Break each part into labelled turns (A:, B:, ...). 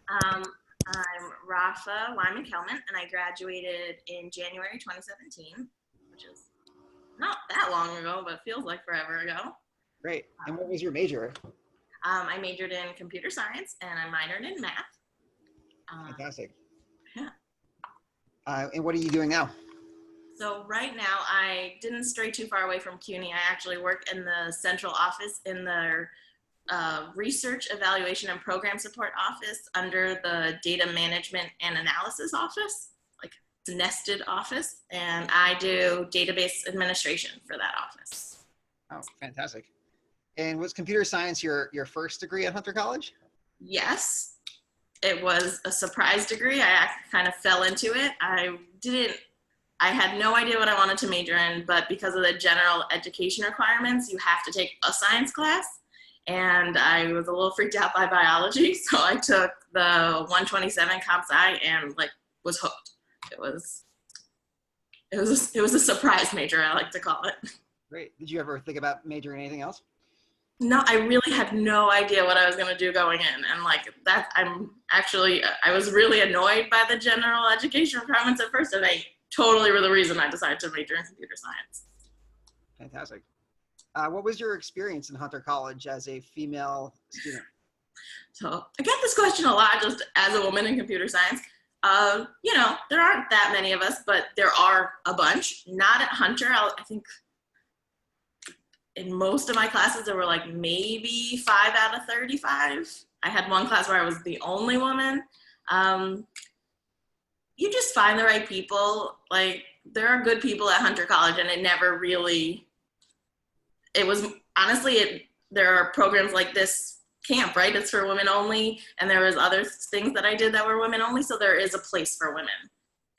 A: Um, I'm Rafa Weiman-Kelman, and I graduated in January 2017, which is not that long ago, but feels like forever ago.
B: Great. And what was your major?
A: I majored in computer science, and I minored in math. Um,
B: Fantastic.
A: yeah.
B: And what are you doing now?
A: So right now, I didn't stray too far away from CUNY. I actually work in the central office in the research, evaluation, and program support office under the data management and analysis office, like it's a nested office, and I do database administration for that office.
B: Oh, fantastic. And was computer science your first degree at Hunter College?
A: Yes, it was a surprise degree. I kind of fell into it. I had no idea what I wanted to major in, but because of the general education requirements, you have to take a science class. And I was a little freaked out by biology, so I took the 127 comp sci and like was hooked. It was a surprise major, I like to call it.
B: Great. Did you ever think about majoring in anything else?
A: No, I really had no idea what I was going to do going in. And like that, I was really annoyed by the general education requirements at first. And they totally were the reason I decided to major in computer science.
B: Fantastic. What was your experience in Hunter College as a female student?
A: So I get this question a lot just as a woman in computer science. There aren't that many of us, but there are a bunch. Not at Hunter. I think in most of my classes, there were like maybe 5 out of 35. I had one class where I was the only woman. You just find the right people. Like there are good people at Hunter College, and it never really, it was honestly, there are programs like this camp, right? It's for women only. And there was other things that I did that were women only. So there is a place for women,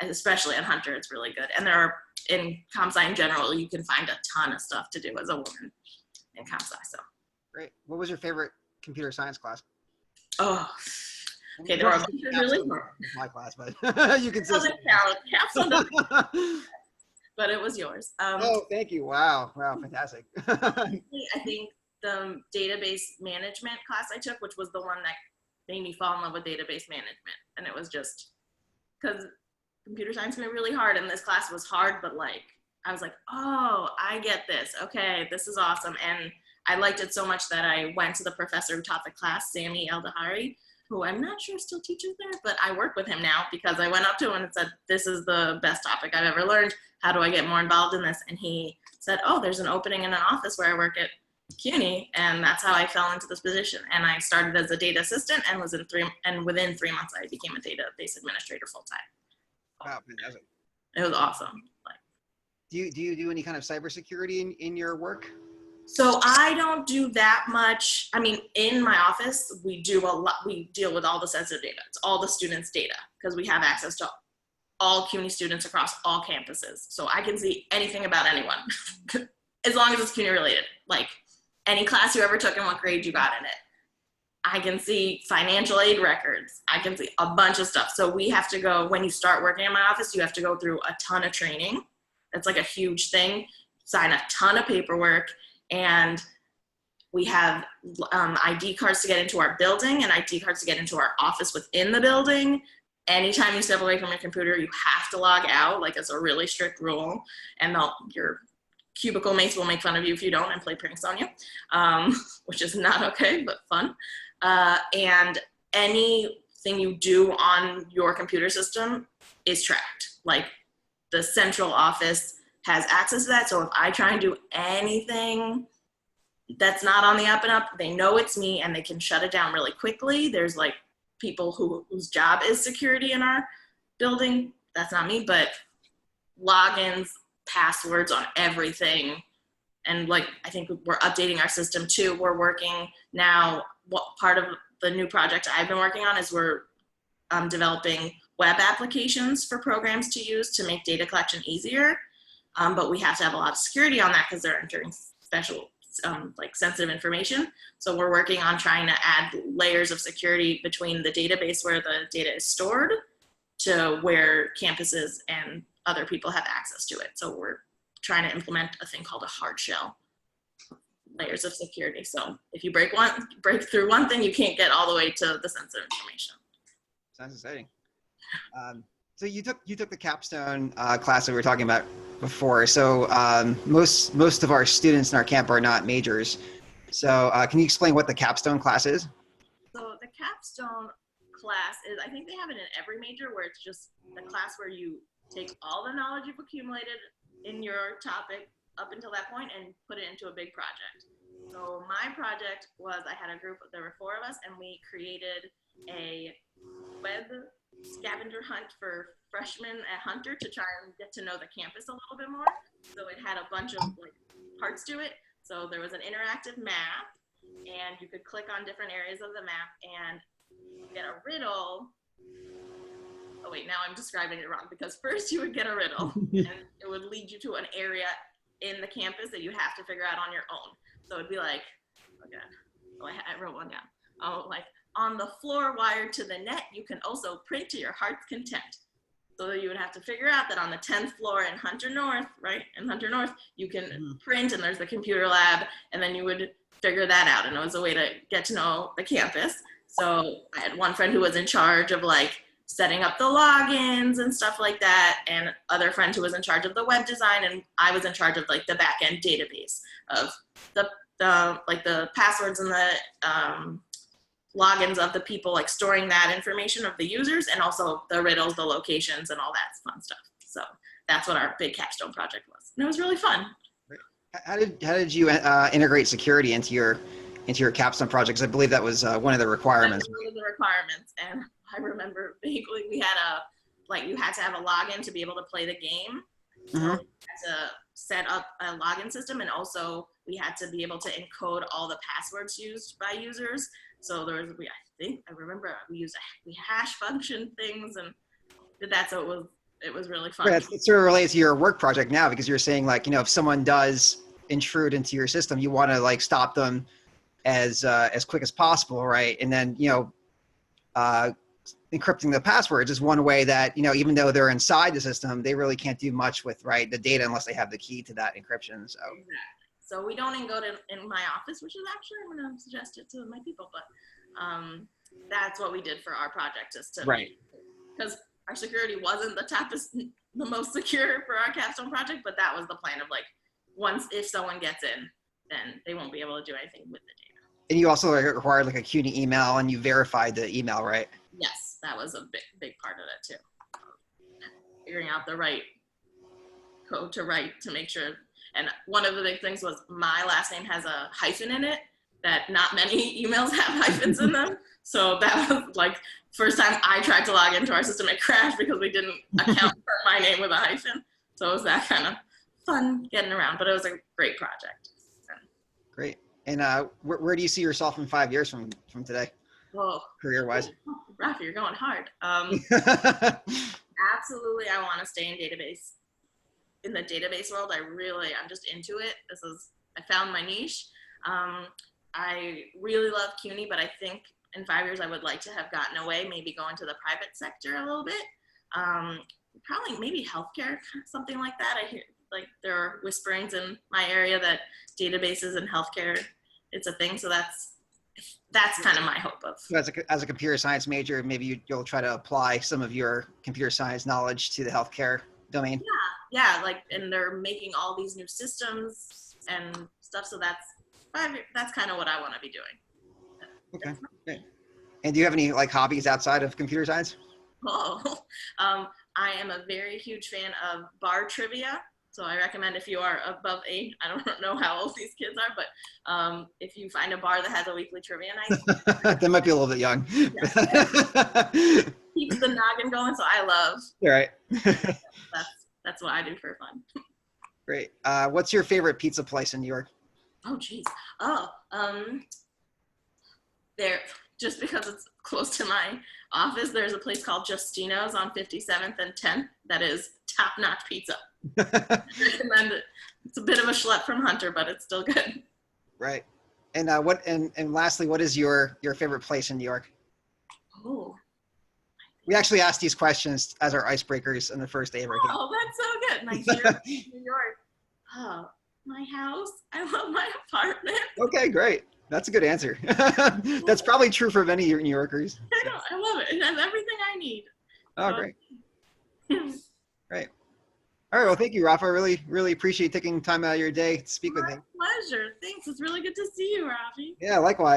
A: and especially at Hunter, it's really good. And there are, in comp sci in general, you can find a ton of stuff to do as a woman in comp sci. So
B: Great. What was your favorite computer science class?
A: oh, okay, there are really
B: my class, but you can say
A: doesn't count. Capstone doesn't count, but it was yours.
B: Oh, thank you. Wow, fantastic.
A: I think the database management class I took, which was the one that made me fall in love with database management, and it was just because computer science made it really hard, and this class was hard, but like I was like, oh, I get this. Okay, this is awesome. And I liked it so much that I went to the professor who taught the class, Sami Eldahari, who I'm not sure still teaches there, but I work with him now because I went up to him and said, this is the best topic I've ever learned. How do I get more involved in this? And he said, oh, there's an opening in an office where I work at CUNY, and that's how I fell into this position. And I started as a data assistant and within 3 months I became a database administrator full time.
B: Wow, fantastic.
A: It was awesome. Like,
B: do you do any kind of cybersecurity in your work?
A: so I don't do that much. I mean, in my office, we do a lot. We deal with all the sensitive data. It's all the students' data because we have access to all CUNY students across all campuses. So I can see anything about anyone as long as it's CUNY related. Like any class you ever took and what grade you got in it. I can see financial aid records. I can see a bunch of stuff. So we have to go, when you start working in my office, you have to go through a ton of training. That's like a huge thing. Sign a ton of paperwork. And we have ID cards to get into our building and ID cards to get into our office within the building. Anytime you step away from your computer, you have to log out. Like it's a really strict rule. And your cubicle mates will make fun of you if you don't and play pranks on you, which is not okay, but fun. And anything you do on your computer system is tracked. Like the central office has access to that. So if I try and do anything that's not on the up and up, they know it's me and they can shut it down really quickly. There's like people whose job is security in our building. That's not me, but logins, passwords on everything. And like, I think we're updating our system too. We're working now, what part of the new project I've been working on is we're developing web applications for programs to use to make data collection easier. But we have to have a lot of security on that because they're entering special, like sensitive information. So we're working on trying to add layers of security between the database where the data is stored to where campuses and other people have access to it. So we're trying to implement a thing called a hard shell, layers of security. So if you break through one thing, you can't get all the way to the sensitive information.
B: Sounds exciting. So you took the capstone class that we were talking about before. So most of our students in our camp are not majors. So can you explain what the capstone class is?
A: So the capstone class is, I think they have it in every major, where it's just the class where you take all the knowledge you've accumulated in your topic up until that point and put it into a big project. So my project was, I had a group, there were 4 of us, and we created a web scavenger hunt for freshmen at Hunter to try and get to know the campus a little bit more. So it had a bunch of like parts to it. So there was an interactive map, and you could click on different areas of the map and get a riddle. Oh wait, now I'm describing it wrong, because first you would get a riddle and it would lead you to an area in the campus that you have to figure out on your own. So it'd be like, okay, oh, I wrote one down. Oh, like, on the floor wired to the net, you can also print to your heart's content. So you would have to figure out that on the 10th floor in Hunter North, right? In Hunter North, you can print, and there's the computer lab, and then you would figure that out. And it was a way to get to know the campus. So I had one friend who was in charge of like setting up the logins and stuff like that, and other friend who was in charge of the web design, and I was in charge of like the back end database of the like the passwords and the logins of the people, like storing that information of the users, and also the riddles, the locations, and all that fun stuff. So that's what our big capstone project was, and it was really fun.
B: How did you integrate security into your capstone project? Because I believe that was one of the requirements.
A: One of the requirements, and I remember vaguely we had you had to have a login to be able to play the game. So we had to set up a login system, and also we had to be able to encode all the passwords used by users. So there was, I remember we hash function things and did that. So it was really fun.
B: Right, it sort of relates to your work project now, because you're saying like, if someone does intrude into your system, you want to like stop them as quick as possible, right? And then encrypting the passwords is one way that even though they're inside the system, they really can't do much with the data unless they have the key to that encryption. So
A: exactly. So we don't encode it in my office, which is actually, I'm going to suggest it to my people, but that's what we did for our project, just to because our security wasn't the most secure for our capstone project, but that was the plan of like, once if someone gets in, then they won't be able to do anything with the data.
B: And you also required like a CUNY email, and you verified the email, right?
A: Yes, that was a big part of it too. Figuring out the right code to write to make sure. And one of the big things was my last name has a hyphen in it that not many emails have hyphens in them. So that was like first time I tried to log into our system, it crashed because we didn't account for my name with a hyphen. So it was that kind of fun getting around, but it was a great project.
B: Great. And where do you see yourself in 5 years from today?
A: Whoa.
B: Career-wise?
A: Rafa, you're going hard. Absolutely, I want to stay in the database world. I'm just into it. I found my niche. I really love CUNY, but I think in 5 years I would like to have gotten away, maybe go into the private sector a little bit. Probably maybe healthcare, something like that. I hear like there are whisperings in my area that databases and healthcare, it's a thing. So that's kind of my hope of.
B: So as a computer science major, maybe you'll try to apply some of your computer science knowledge to the healthcare domain.
A: Yeah, like, and they're making all these new systems and stuff. So that's kind of what I want to be doing.
B: Okay. Great. And do you have any like hobbies outside of computer science?
A: Oh, I am a very huge fan of bar trivia. So I recommend, if you are above 8, I don't know how old these kids are, but if you find a bar that has a weekly trivia night.
B: They might be a little bit young.
A: Yeah. Keeps the noggin going, so I love.
B: All right.
A: That's what I do for fun.
B: Great. What's your favorite pizza place in New York?
A: Oh, geez. There, just because it's close to my office, there's a place called Justino's on 57th and 10th that is top-notch pizza. I recommend it. It's a bit of a schlep from Hunter, but it's still good.
B: Right. And and lastly, what is your favorite place in New York?
A: Oh.
B: We actually asked these questions as our icebreakers on the first day of our camp.
A: Oh, that's so good. My favorite New York. Oh, my house. I love my apartment.
B: Okay, great. That's a good answer. That's probably true for many New Yorkers.
A: I know, I love it. It has everything I need.
B: Oh, great. Great. All right. Well, thank you, Rafa. I really appreciate taking time out of your day to speak with me.
A: My pleasure. Thanks. It's really good to see you, Rafi.
B: Yeah, likewise.